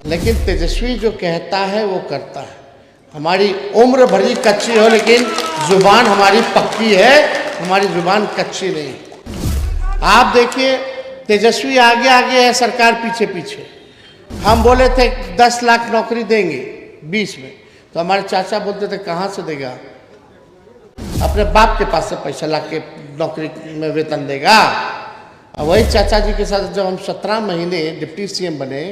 लेकिन तेजस्वी जो कहता है वो करता है। हमारी उम्र भरी कच्ची हो लेकिन जुबान हमारी पक्की है, हमारी जुबान कच्ची नहीं। आप देखिए तेजस्वी आगे आगे है, सरकार पीछे पीछे। हम बोले थे 10 लाख नौकरी देंगे 20 में, तो हमारे चाचा बोलते थे कहाँ से देगा, अपने बाप के पास से पैसा ला के नौकरी में वेतन देगा। और वही चाचा जी के साथ जब हम 17 महीने डिप्टी सीएम बने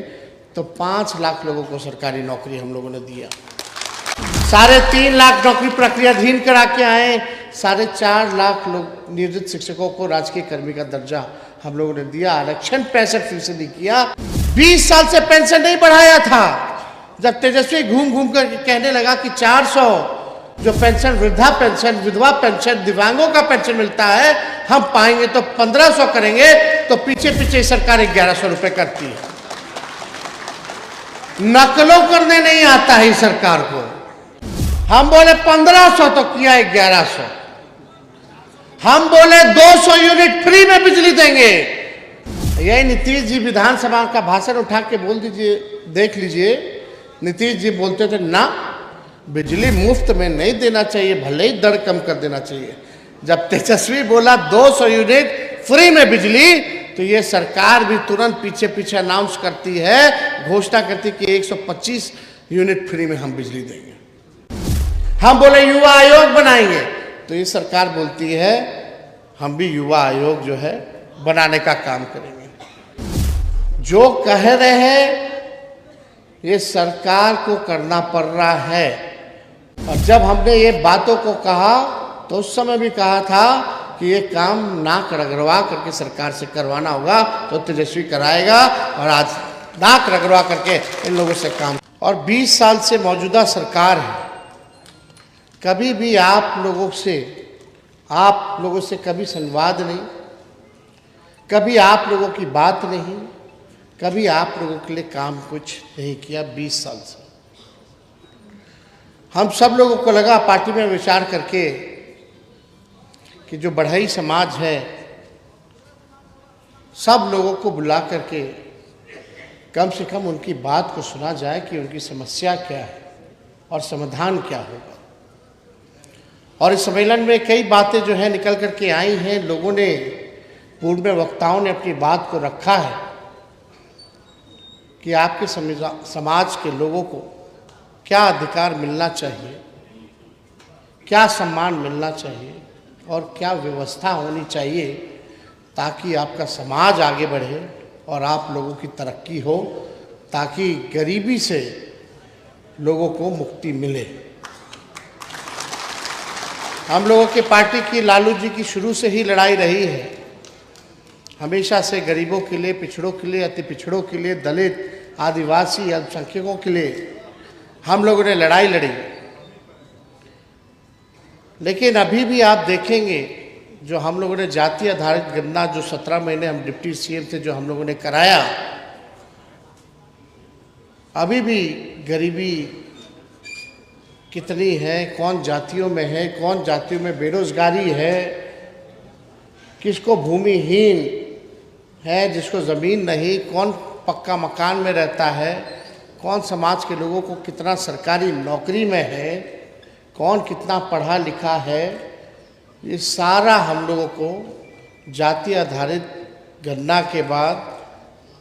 तो 5 लाख लोगों को सरकारी नौकरी हम लोगों ने दिया। 3.5 लाख नौकरी प्रक्रियाधीन करा के आए, 4.5 लाख लोग नियोजित शिक्षकों को राजकीय कर्मी का दर्जा हम लोगों ने दिया। आरक्षण 65% किया। 20 साल से पेंशन नहीं बढ़ाया था। जब तेजस्वी घूम घूम कर कहने लगा कि 400 जो पेंशन, वृद्धा पेंशन, विधवा पेंशन, दिव्यांगों का पेंशन मिलता है हम पाएंगे तो 1500 करेंगे, तो पीछे पीछे सरकार 1100 रुपए करती है। नकलों करने नहीं आता है सरकार को। हम बोले 1500 तो किया 1100। हम बोले 200 यूनिट फ्री में बिजली देंगे। यही नीतीश जी विधानसभा का भाषण उठा के बोल दीजिए, देख लीजिए। नीतीश जी बोलते थे ना, बिजली मुफ्त में नहीं देना चाहिए, भले ही दर कम कर देना चाहिए। जब तेजस्वी बोला 200 यूनिट फ्री में बिजली, तो ये सरकार भी तुरंत पीछे पीछे अनाउंस करती है, घोषणा करती कि 125 यूनिट फ्री में हम बिजली देंगे। हम बोले युवा आयोग बनाएंगे, तो ये सरकार बोलती है हम भी युवा आयोग जो है बनाने का काम करेंगे। जो कह रहे हैं ये सरकार को करना पड़ रहा है। और जब हमने ये बातों को कहा तो उस समय भी कहा था कि ये काम नाक रगड़वा करके सरकार से करवाना होगा, तो तेजस्वी कराएगा। और आज नाक रगड़वा करके इन लोगों से काम। और 20 साल से मौजूदा सरकार है, कभी भी आप लोगों से कभी संवाद नहीं, कभी आप लोगों की बात नहीं, कभी आप लोगों के लिए काम कुछ नहीं किया 20 साल से। हम सब लोगों को लगा पार्टी में विचार करके कि जो बढ़ई समाज है सब लोगों को बुला करके कम से कम उनकी बात को सुना जाए कि उनकी समस्या क्या है और समाधान क्या होगा। और इस सम्मेलन में कई बातें जो है निकल करके आई हैं। लोगों ने, पूर्व में वक्ताओं ने अपनी बात को रखा है कि आपके समाज के लोगों को क्या अधिकार मिलना चाहिए, क्या सम्मान मिलना चाहिए और क्या व्यवस्था होनी चाहिए ताकि आपका समाज आगे बढ़े और आप लोगों की तरक्की हो, ताकि गरीबी से लोगों को मुक्ति मिले। हम लोगों की पार्टी की, लालू जी की शुरू से ही लड़ाई रही है। हमेशा से गरीबों के लिए, पिछड़ों के लिए, अति पिछड़ों के लिए, दलित, आदिवासी, अल्पसंख्यकों के लिए हम लोगों ने लड़ाई लड़ी। लेकिन अभी भी आप देखेंगे जो हम लोगों ने जाति आधारित गणना जो 17 महीने हम डिप्टी सीएम थे जो हम लोगों ने कराया, अभी भी गरीबी कितनी है, कौन जातियों में है, कौन जातियों में बेरोजगारी है, किसको भूमिहीन है, जिसको ज़मीन नहीं, कौन पक्का मकान में रहता है, कौन समाज के लोगों को कितना सरकारी नौकरी में है, कौन कितना पढ़ा लिखा है, ये सारा हम लोगों को जाति आधारित गणना के बाद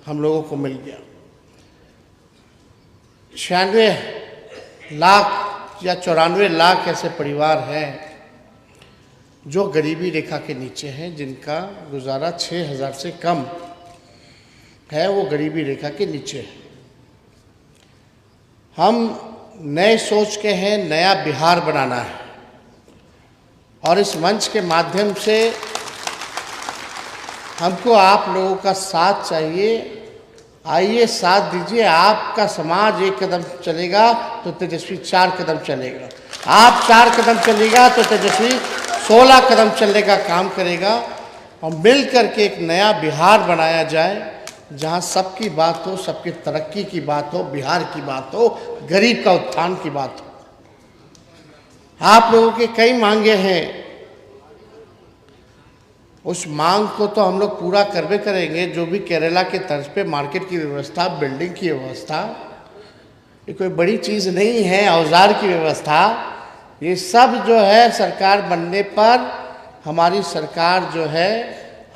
हम लोगों को मिल गया। 96 लाख या 94 लाख ऐसे परिवार हैं जो गरीबी रेखा के नीचे हैं, जिनका गुजारा 6000 से कम है, वो गरीबी रेखा के नीचे है। हम नए सोच के हैं, नया बिहार बनाना है और इस मंच के माध्यम से हमको आप लोगों का साथ चाहिए। आइए साथ दीजिए। आपका समाज 1 कदम चलेगा तो तेजस्वी 4 कदम चलेगा, आप 4 कदम चलेगा तो तेजस्वी 16 कदम चलने का काम करेगा। और मिल करके एक नया बिहार बनाया जाए जहां सबकी बात हो, सबकी तरक्की की बात हो, बिहार की बात हो, गरीब का उत्थान की बात हो। आप लोगों के कई मांगे हैं, उस मांग को तो हम लोग पूरा करबे करेंगे। जो भी केरला के तर्ज पे मार्केट की व्यवस्था, बिल्डिंग की व्यवस्था, ये कोई बड़ी चीज़ नहीं है औजार की व्यवस्था। ये सब जो है सरकार बनने पर हमारी सरकार जो है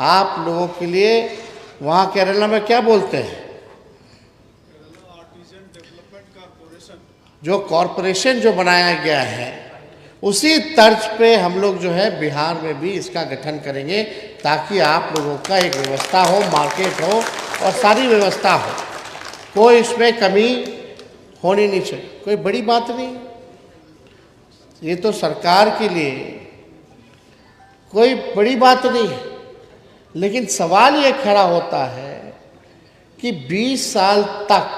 आप लोगों के लिए, वहाँ केरला में क्या बोलते हैं, जो कॉरपोरेशन जो बनाया गया है उसी तर्ज पे हम लोग जो है बिहार में भी इसका गठन करेंगे, ताकि आप लोगों का एक व्यवस्था हो, मार्केट हो और सारी व्यवस्था हो, कोई इसमें कमी होनी नहीं चाहिए। कोई बड़ी बात नहीं, ये तो सरकार के लिए कोई बड़ी बात नहीं है। लेकिन सवाल ये खड़ा होता है कि 20 साल तक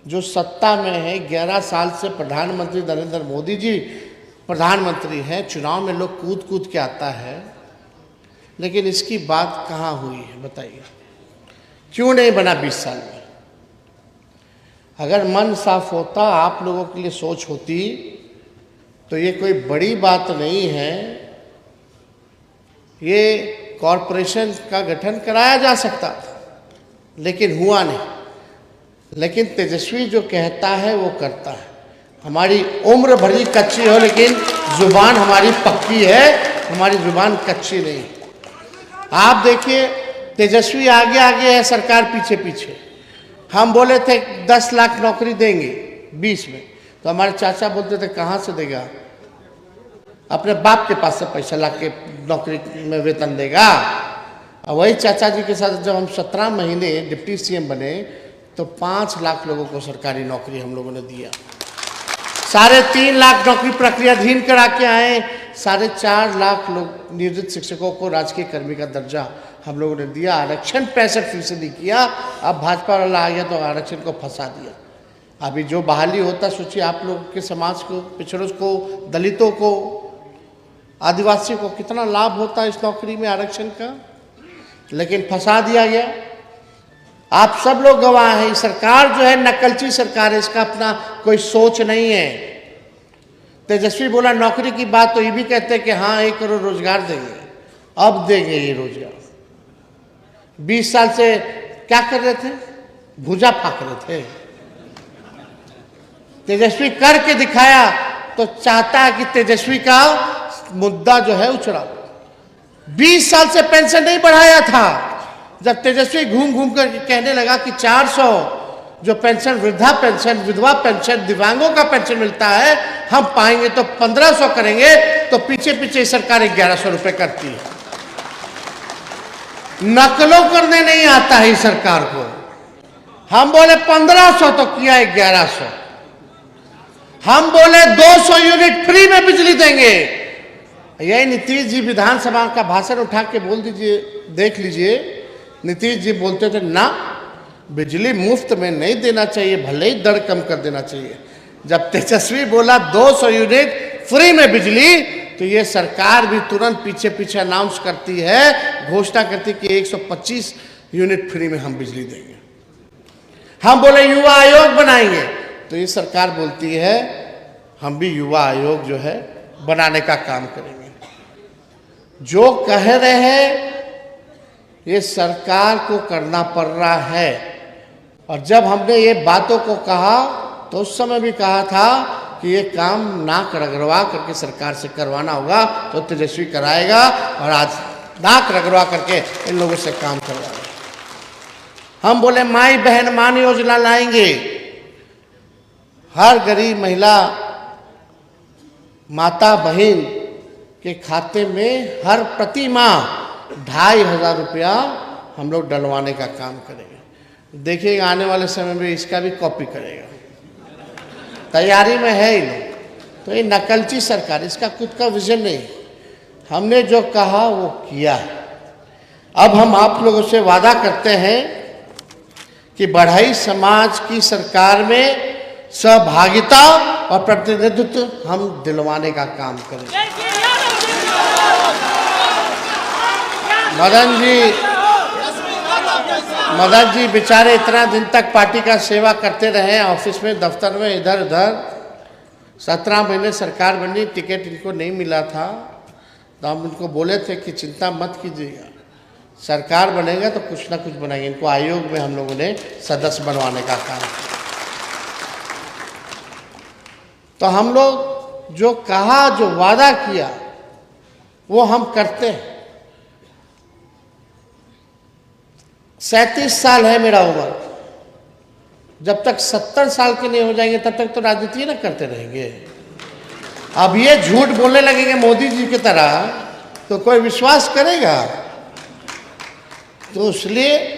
जो सत्ता में है, 11 साल से प्रधानमंत्री नरेंद्र मोदी जी प्रधानमंत्री हैं, चुनाव में लोग कूद कूद के आता है, लेकिन इसकी बात कहाँ हुई है बताइए, क्यों नहीं बना 20 साल में? अगर मन साफ होता, आप लोगों के लिए सोच होती, तो ये कोई बड़ी बात नहीं है, ये कॉरपोरेशन का गठन कराया जा सकता था, लेकिन हुआ नहीं। लेकिन तेजस्वी जो कहता है वो करता है। हमारी उम्र भरी कच्ची हो, लेकिन जुबान हमारी पक्की है, हमारी जुबान कच्ची नहीं। आप देखिए, तेजस्वी आगे आगे है, सरकार पीछे पीछे। हम बोले थे 10 लाख नौकरी देंगे 20 में, तो हमारे चाचा बोलते थे कहाँ से देगा, अपने बाप के पास से पैसा ला के नौकरी में वेतन देगा। और वही चाचा जी के साथ जब हम 17 महीने डिप्टी सीएम बने, तो 5 लाख लोगों को सरकारी नौकरी हम लोगों ने दिया। 3.5 लाख नौकरी प्रक्रियाधीन करा के आए, 4.5 लाख लोग नियोजित शिक्षकों को राजकीय कर्मी का दर्जा हम लोगों ने दिया। आरक्षण 65% किया। अब भाजपा वाला आ गया तो आरक्षण को फंसा दिया। अभी जो बहाली होता, सोचिए आप लोग के समाज को, पिछड़ों को, दलितों को, आदिवासी को कितना लाभ होता है इस नौकरी में आरक्षण का, लेकिन फंसा दिया गया। आप सब लोग गवाह हैं। सरकार जो है नकलची सरकार है, इसका अपना कोई सोच नहीं है। तेजस्वी बोला नौकरी की बात, तो ये भी कहते हैं कि हाँ 1 करोड़ रोजगार देंगे, अब देंगे ये रोजगार। 20 साल से क्या कर रहे थे, भुजा फाक रहे थे। तेजस्वी करके दिखाया, तो चाहता है कि तेजस्वी का मुद्दा जो है उछड़ा। 20 साल से पेंशन नहीं बढ़ाया था। जब तेजस्वी घूम घूम कर कहने लगा कि 400 जो पेंशन, वृद्धा पेंशन, विधवा पेंशन, दिव्यांगों का पेंशन मिलता है, हम पाएंगे तो 1500 करेंगे, तो पीछे पीछे सरकार 1100 रुपए करती है। नकलों करने नहीं आता है सरकार को। हम बोले 1500 तो किया 1100। हम बोले 200 यूनिट फ्री में बिजली देंगे। यही नीतीश जी विधानसभा का भाषण उठा के बोल दीजिए, देख लीजिए। नीतीश जी बोलते थे ना, बिजली मुफ्त में नहीं देना चाहिए, भले ही दर कम कर देना चाहिए। जब तेजस्वी बोला 200 यूनिट फ्री में बिजली, तो ये सरकार भी तुरंत पीछे पीछे अनाउंस करती है, घोषणा करती कि 125 यूनिट फ्री में हम बिजली देंगे। हम बोले युवा आयोग बनाएंगे, तो ये सरकार बोलती है हम भी युवा आयोग जो है बनाने का काम करेंगे। जो कह रहे हैं ये सरकार को करना पड़ रहा है। और जब हमने ये बातों को कहा, तो उस समय भी कहा था कि ये काम नाक रगड़वा करके सरकार से करवाना होगा, तो तेजस्वी कराएगा। और आज नाक रगड़वा करके इन लोगों से काम करवाएगा। हम बोले माई बहन मान योजना लाएंगे, हर गरीब महिला माता बहन के खाते में हर प्रति माह 2500 रुपया हम लोग डलवाने का काम करेंगे। देखिएगा आने वाले समय में इसका भी कॉपी करेगा, तैयारी में है ही लोग। तो ये नकलची सरकार, इसका खुद का विजन नहीं। हमने जो कहा वो किया। अब हम आप लोगों से वादा करते हैं कि बढ़ई समाज की सरकार में सहभागिता और प्रतिनिधित्व हम दिलवाने का काम करेंगे। मदन जी बेचारे इतना दिन तक पार्टी का सेवा करते रहे, ऑफिस में, दफ्तर में, इधर उधर। 17 महीने सरकार बनी, टिकट इनको नहीं मिला था, तो हम इनको बोले थे कि चिंता मत कीजिएगा, सरकार बनेगा तो कुछ ना कुछ बनाएंगे। इनको आयोग में हम लोगों ने सदस्य बनवाने का काम किया। तो हम लोग जो कहा, जो वादा किया, वो हम करते हैं। 37 साल है मेरा उम्र। जब तक 70 साल के नहीं हो जाएंगे तब तक तो राजनीति ना करते रहेंगे। अब ये झूठ बोलने लगेंगे मोदी जी की तरह तो कोई विश्वास करेगा? तो इसलिए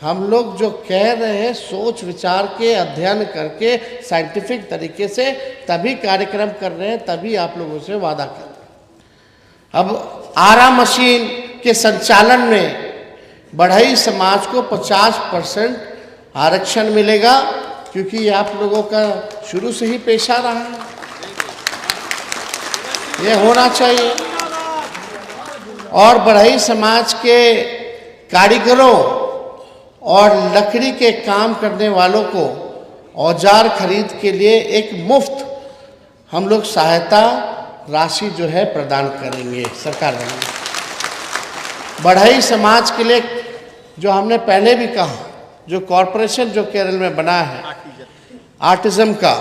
हम लोग जो कह रहे हैं, सोच विचार के, अध्ययन करके, साइंटिफिक तरीके से तभी कार्यक्रम कर रहे हैं, तभी आप लोगों से वादा कर रहे हैं। अब आरा मशीन के संचालन में बढ़ई समाज को 50% आरक्षण मिलेगा, क्योंकि ये आप लोगों का शुरू से ही पेशा रहा है, ये होना चाहिए। और बढ़ई समाज के कारीगरों और लकड़ी के काम करने वालों को औजार खरीद के लिए एक मुफ्त हम लोग सहायता राशि जो है प्रदान करेंगे, सरकार देंगे। बढ़ई समाज के लिए जो हमने पहले भी कहा, जो कॉरपोरेशन जो केरल में बना है आर्टिज्म का,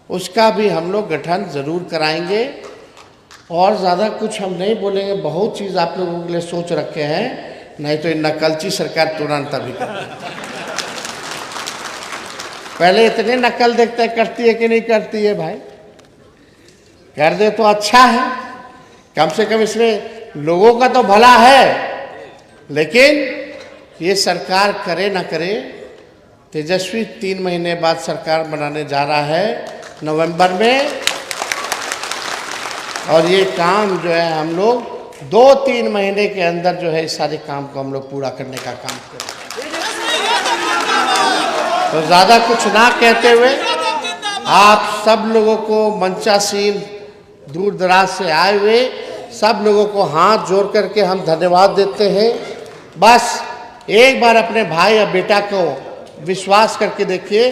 उसका भी हम लोग गठन ज़रूर कराएंगे। और ज़्यादा कुछ हम नहीं बोलेंगे, बहुत चीज़ आप लोगों के लिए सोच रखे हैं, नहीं तो नकलची सरकार तुरंत अभी करती है। पहले इतने नकल देखते हैं, करती है कि नहीं करती है। भाई कर दे तो अच्छा है, कम से कम इसमें लोगों का तो भला है। लेकिन ये सरकार करे ना करे, तेजस्वी 3 महीने बाद सरकार बनाने जा रहा है नवंबर में, और ये काम जो है हम लोग 2-3 महीने के अंदर जो है इस सारे काम को हम लोग पूरा करने का काम करें। तो ज़्यादा कुछ ना कहते हुए आप सब लोगों को, मंचासीन दूर दराज से आए हुए सब लोगों को हाथ जोड़ करके हम धन्यवाद देते हैं। बस एक बार अपने भाई या बेटा को विश्वास करके देखिए,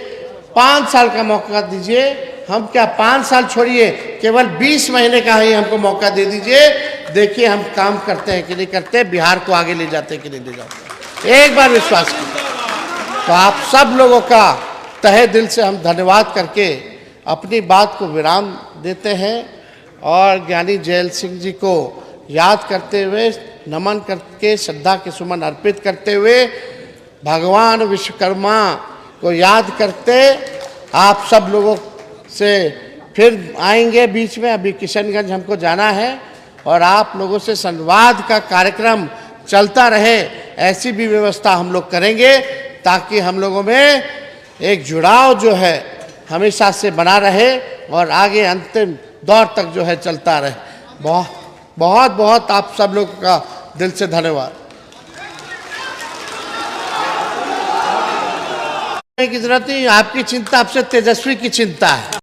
5 साल का मौका दीजिए। हम क्या 5 साल छोड़िए, केवल 20 महीने का ही हमको मौका दे दीजिए। देखिए हम काम करते हैं कि नहीं करते, बिहार को आगे ले जाते हैं कि नहीं ले जाते। एक बार विश्वास कीजिए। तो आप सब लोगों का तहे दिल से हम धन्यवाद करके अपनी बात को विराम देते हैं और ज्ञानी जैल सिंह जी को याद करते हुए, नमन करके, श्रद्धा के सुमन अर्पित करते हुए, भगवान विश्वकर्मा को याद करते आप सब लोगों से फिर आएंगे बीच में। अभी किशनगंज हमको जाना है और आप लोगों से संवाद का कार्यक्रम चलता रहे, ऐसी भी व्यवस्था हम लोग करेंगे ताकि हम लोगों में एक जुड़ाव जो है हमेशा से बना रहे और आगे अंतिम दौर तक जो है चलता रहे। बहुत बहुत आप सब लोगों का दिल से धन्यवाद। की जरूरत नहीं, आपकी चिंता आपसे तेजस्वी की चिंता है।